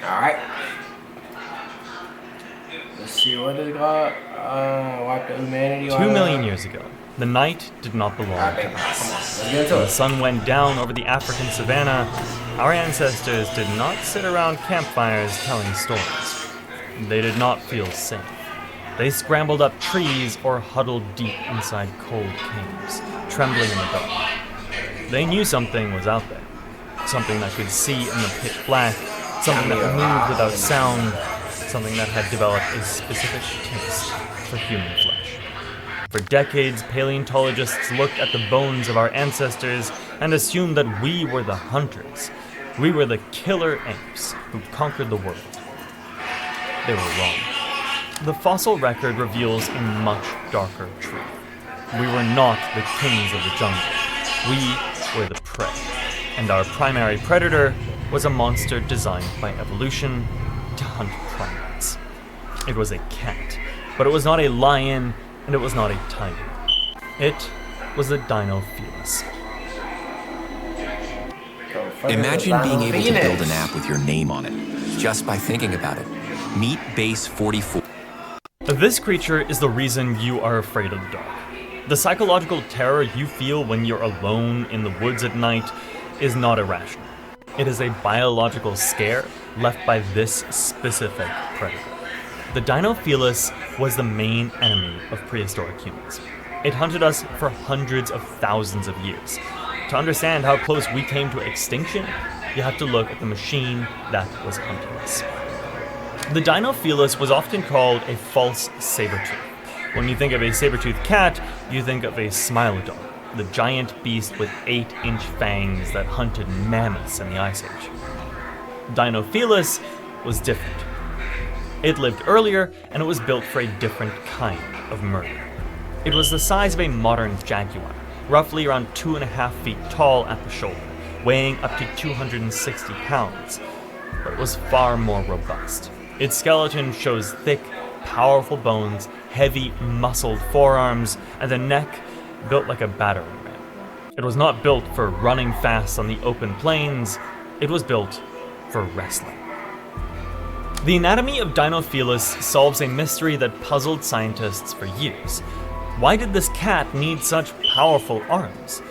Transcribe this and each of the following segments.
Alright. Let's see, what did God wipe the humanity? 2 million years ago, the night did not belong Alright, to baby, come on. us. Let's get into When the it. sun went down over the African savanna, our ancestors did not sit around campfires telling stories. They did not feel safe. They scrambled up trees or huddled deep inside cold caves, trembling in the dark. They knew something was out there, something that could see in the pitch black, something that moved without sound, something that had developed a specific taste for human flesh. For decades, paleontologists looked at the bones of our ancestors and assumed that we were the hunters. We were the killer apes who conquered the world. They were wrong. The fossil record reveals a much darker truth. We were not the kings of the jungle. We were the prey. And our primary predator was a monster designed by evolution to hunt primates. It was a cat, but it was not a lion, and it was not a tiger. It was a Dinofelis. Imagine being able to build an app with your name on it, just by thinking about it. Meet Base 44. This creature is the reason you are afraid of the dark. The psychological terror you feel when you're alone in the woods at night is not irrational. It is a biological scare left by this specific predator. The Dinofelis was the main enemy of prehistoric humans. It hunted us for hundreds of thousands of years. To understand how close we came to extinction, you have to look at the machine that was hunting us. The Dinofelis was often called a false saber-tooth. When you think of a saber-toothed cat, you think of a Smilodon, the giant beast with 8-inch fangs that hunted mammoths in the Ice Age. Dinofelis was different. It lived earlier, and it was built for a different kind of murder. It was the size of a modern jaguar, roughly around 2.5 feet tall at the shoulder, weighing up to 260 pounds, but it was far more robust. Its skeleton shows thick, powerful bones, heavy, muscled forearms, and a neck built like a battering ram. It was not built for running fast on the open plains, it was built for wrestling. The anatomy of Dinofelis solves a mystery that puzzled scientists for years. Why did this cat need such powerful arms?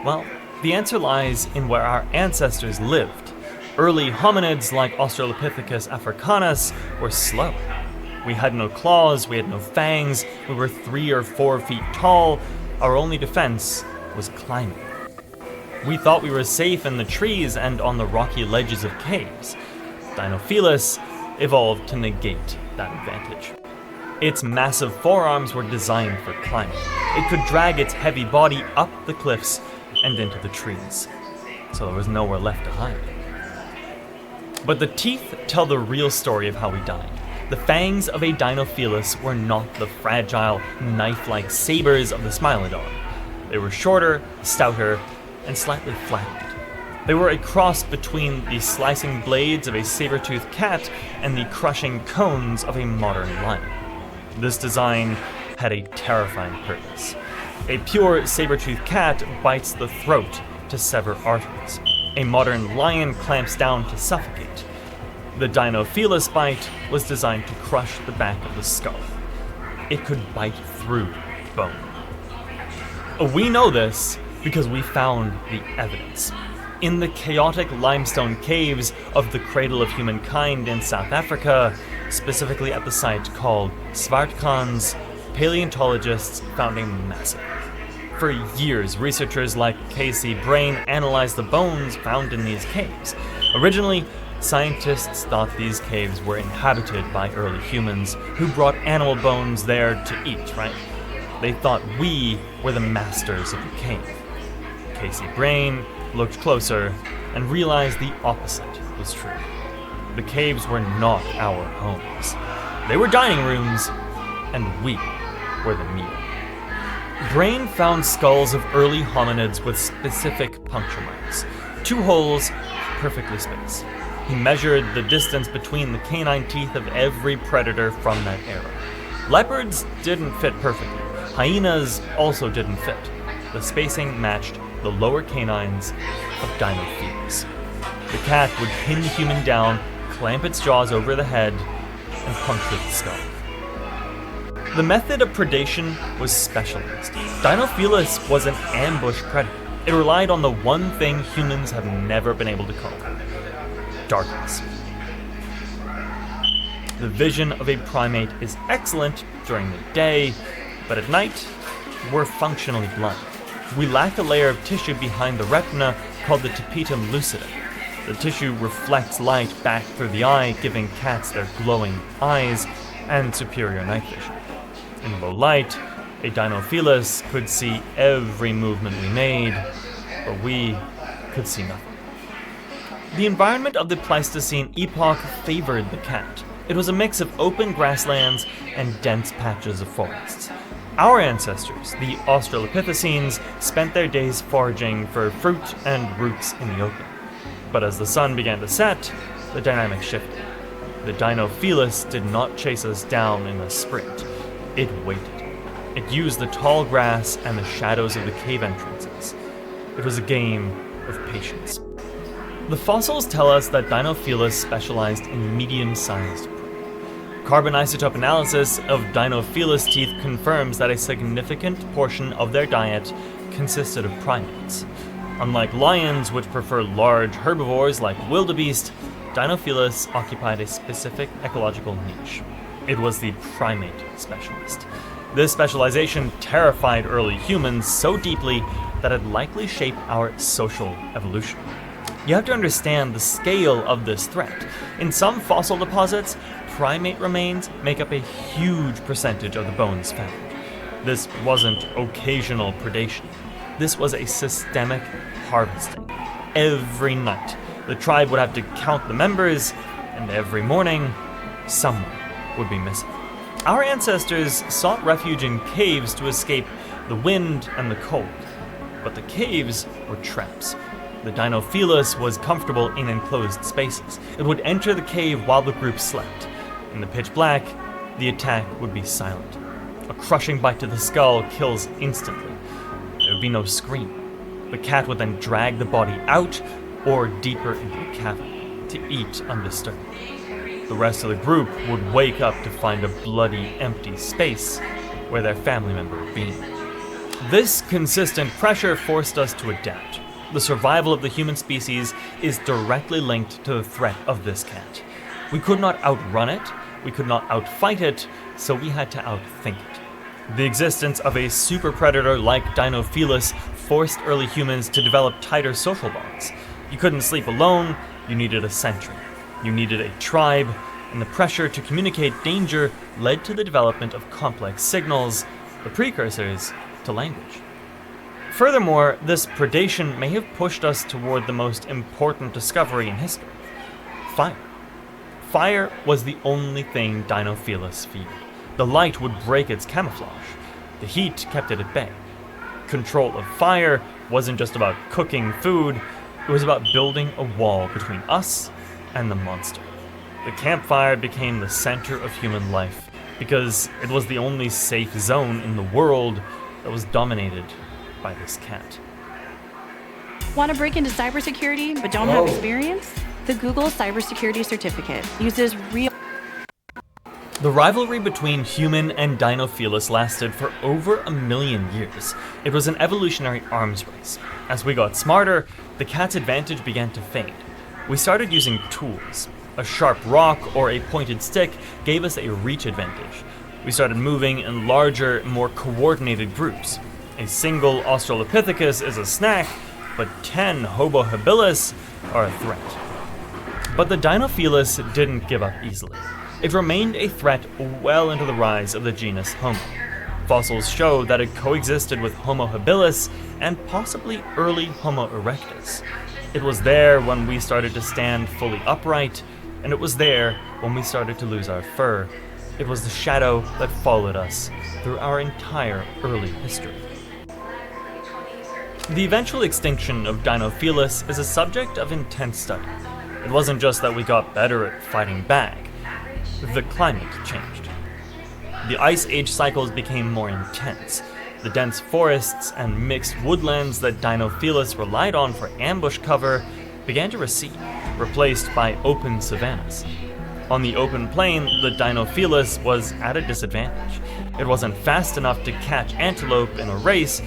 Well, the answer lies in where our ancestors lived. Early hominids like Australopithecus africanus were slow. We had no claws, we had no fangs, we were 3 or 4 feet tall. Our only defense was climbing. We thought we were safe in the trees and on the rocky ledges of caves. Dinofelis evolved to negate that advantage. Its massive forearms were designed for climbing. It could drag its heavy body up the cliffs and into the trees, so there was nowhere left to hide. But the teeth tell the real story of how we died. The fangs of a Dinofelis were not the fragile, knife-like sabers of the Smilodon. They were shorter, stouter, and slightly flattened. They were a cross between the slicing blades of a saber-toothed cat and the crushing cones of a modern lion. This design had a terrifying purpose. A pure saber-toothed cat bites the throat to sever arteries. A modern lion clamps down to suffocate. The Dinofelis bite was designed to crush the back of the skull. It could bite through bone. We know this because we found the evidence. In the chaotic limestone caves of the Cradle of Humankind in South Africa, specifically at the site called Zwartkans, paleontologists found a massive. For years, researchers like Casey Brain analyzed the bones found in these caves. Originally, scientists thought these caves were inhabited by early humans who brought animal bones there to eat, right? They thought we were the masters of the cave. Casey Brain looked closer and realized the opposite was true. The caves were not our homes. They were dining rooms, and we were the meal. Brain found skulls of early hominids with specific puncture marks, 2 holes perfectly spaced. He measured the distance between the canine teeth of every predator from that era. Leopards didn't fit perfectly. Hyenas also didn't fit. The spacing matched the lower canines of Dinofelis. The cat would pin the human down, clamp its jaws over the head, and puncture the skull. The method of predation was specialized. Dinofelis was an ambush predator. It relied on the one thing humans have never been able to conquer: darkness. The vision of a primate is excellent during the day, but at night, we're functionally blind. We lack a layer of tissue behind the retina called the tapetum lucidum. The tissue reflects light back through the eye, giving cats their glowing eyes and superior night vision. In low light, a Dinofelis could see every movement we made, but we could see nothing. The environment of the Pleistocene epoch favored the cat. It was a mix of open grasslands and dense patches of forests. Our ancestors, the Australopithecines, spent their days foraging for fruit and roots in the open. But as the sun began to set, the dynamic shifted. The Dinofelis did not chase us down in a sprint. It waited. It used the tall grass and the shadows of the cave entrances. It was a game of patience. The fossils tell us that Dinofelis specialized in medium-sized prey. Carbon isotope analysis of Dinofelis teeth confirms that a significant portion of their diet consisted of primates. Unlike lions, which prefer large herbivores like wildebeest, Dinofelis occupied a specific ecological niche. It was the primate specialist. This specialization terrified early humans so deeply that it likely shaped our social evolution. You have to understand the scale of this threat. In some fossil deposits, primate remains make up a huge percentage of the bones found. This wasn't occasional predation. This was a systemic harvesting. Every night, the tribe would have to count the members, and every morning, someone would be missing. Our ancestors sought refuge in caves to escape the wind and the cold, but the caves were traps. The Dinofelis was comfortable in enclosed spaces. It would enter the cave while the group slept. In the pitch black, the attack would be silent. A crushing bite to the skull kills instantly. There would be no scream. The cat would then drag the body out or deeper into the cavern to eat undisturbed. The rest of the group would wake up to find a bloody, empty space where their family member had been. This consistent pressure forced us to adapt. The survival of the human species is directly linked to the threat of this cat. We could not outrun it, we could not outfight it, so we had to outthink it. The existence of a super predator like Dinofelis forced early humans to develop tighter social bonds. You couldn't sleep alone, you needed a sentry. You needed a tribe, and the pressure to communicate danger led to the development of complex signals, the precursors to language. Furthermore, this predation may have pushed us toward the most important discovery in history: fire. Fire was the only thing Dinofelis feared. The light would break its camouflage. The heat kept it at bay. Control of fire wasn't just about cooking food, it was about building a wall between us and the monster. The campfire became the center of human life because it was the only safe zone in the world that was dominated by this cat. Want to break into cybersecurity but don't have experience? The Google Cybersecurity Certificate uses real. The rivalry between human and Dinofelis lasted for over 1 million years. It was an evolutionary arms race. As we got smarter, the cat's advantage began to fade. We started using tools. A sharp rock or a pointed stick gave us a reach advantage. We started moving in larger, more coordinated groups. A single Australopithecus is a snack, but 10 Homo habilis are a threat. But the Dinofelis didn't give up easily. It remained a threat well into the rise of the genus Homo. Fossils show that it coexisted with Homo habilis and possibly early Homo erectus. It was there when we started to stand fully upright, and it was there when we started to lose our fur. It was the shadow that followed us through our entire early history. The eventual extinction of Dinofelis is a subject of intense study. It wasn't just that we got better at fighting back. The climate changed. The ice age cycles became more intense. The dense forests and mixed woodlands that Dinofelis relied on for ambush cover began to recede. replaced by open savannas. On the open plain, the Dinofelis was at a disadvantage. It wasn't fast enough to catch antelope in a race,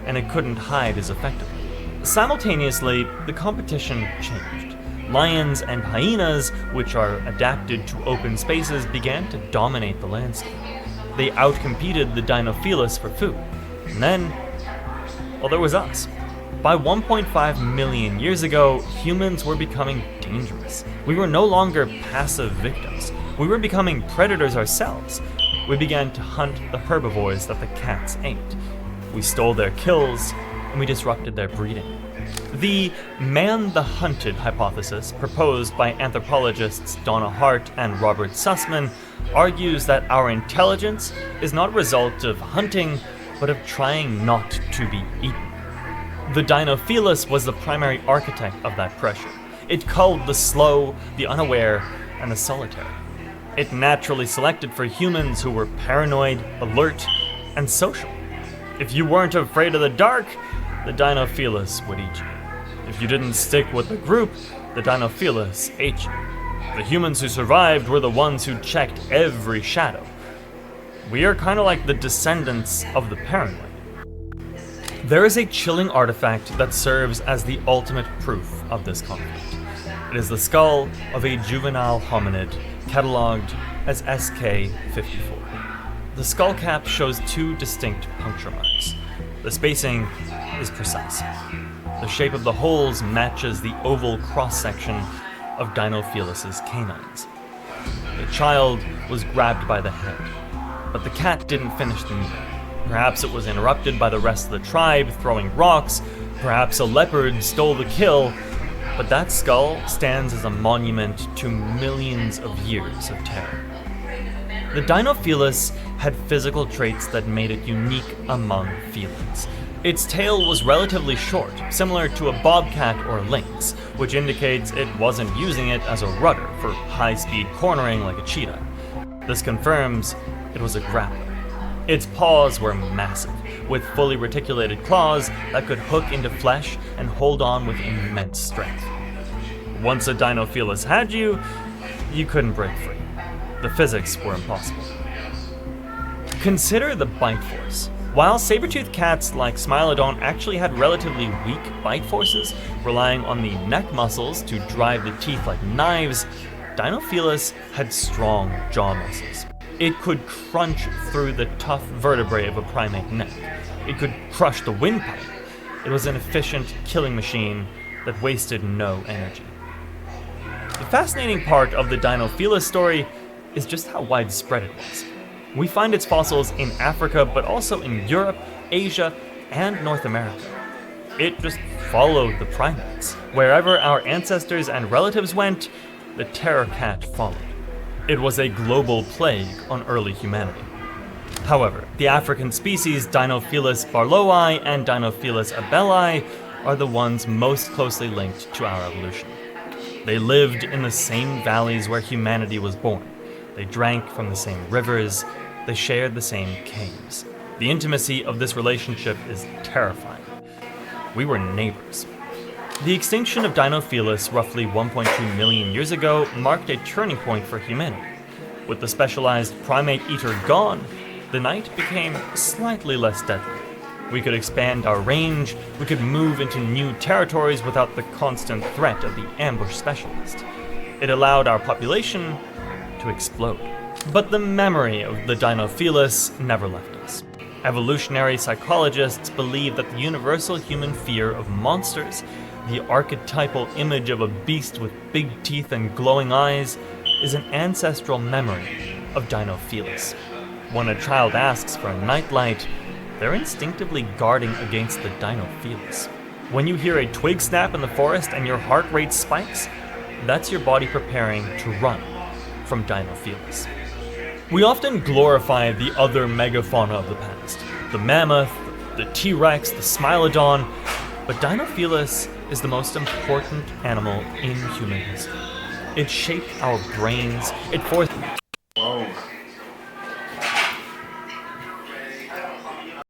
and it couldn't hide as effectively. Simultaneously, the competition changed. Lions and hyenas, which are adapted to open spaces, began to dominate the landscape. They outcompeted the Dinofelis for food. And then, well, there was us. By 1.5 million years ago, humans were becoming dangerous. We were no longer passive victims. We were becoming predators ourselves. We began to hunt the herbivores that the cats ate. We stole their kills, and we disrupted their breeding. The man the hunted hypothesis, proposed by anthropologists Donna Hart and Robert Sussman, argues that our intelligence is not a result of hunting, but of trying not to be eaten. The Dinofelis was the primary architect of that pressure. It culled the slow, the unaware, and the solitary. It naturally selected for humans who were paranoid, alert, and social. If you weren't afraid of the dark, the Dinofelis would eat you. If you didn't stick with the group, the Dinofelis ate you. The humans who survived were the ones who checked every shadow. We are kind of like the descendants of the paranoid. There is a chilling artifact that serves as the ultimate proof of this conflict. It is the skull of a juvenile hominid catalogued as SK54. The skull cap shows two distinct puncture marks. The spacing is precise. The shape of the holes matches the oval cross-section of Dinofelis' canines. The child was grabbed by the head, but the cat didn't finish the meal. Perhaps it was interrupted by the rest of the tribe throwing rocks, perhaps a leopard stole the kill, but that skull stands as a monument to millions of years of terror. The Dinofelis had physical traits that made it unique among felines. Its tail was relatively short, similar to a bobcat or lynx, which indicates it wasn't using it as a rudder for high-speed cornering like a cheetah. This confirms it was a grappler. Its paws were massive, with fully reticulated claws that could hook into flesh and hold on with immense strength. Once a Dinofelis had you, you couldn't break free. The physics were impossible. Consider the bite force. While saber-toothed cats like Smilodon actually had relatively weak bite forces, relying on the neck muscles to drive the teeth like knives, Dinofelis had strong jaw muscles. It could crunch through the tough vertebrae of a primate neck. It could crush the windpipe. It was an efficient killing machine that wasted no energy. The fascinating part of the Dinofelis story is just how widespread it was. We find its fossils in Africa, but also in Europe, Asia, and North America. It just followed the primates. Wherever our ancestors and relatives went, the terror cat followed. It was a global plague on early humanity. However, the African species Dinofelis barlowii and Dinofelis abelii are the ones most closely linked to our evolution. They lived in the same valleys where humanity was born. They drank from the same rivers. They shared the same caves. The intimacy of this relationship is terrifying. We were neighbors. The extinction of Dinofelis roughly 1.2 million years ago marked a turning point for humanity. With the specialized primate eater gone, the night became slightly less deadly. We could expand our range, we could move into new territories without the constant threat of the ambush specialist. It allowed our population to explode. But the memory of the Dinofelis never left us. Evolutionary psychologists believe that the universal human fear of monsters, the archetypal image of a beast with big teeth and glowing eyes, is an ancestral memory of Dinofelis. When a child asks for a nightlight, they're instinctively guarding against the Dinofelis. When you hear a twig snap in the forest and your heart rate spikes, that's your body preparing to run from Dinofelis. We often glorify the other megafauna of the past, the mammoth, the T-Rex, the Smilodon, but Dinofelis is the most important animal in human history. It shaped our brains, it forced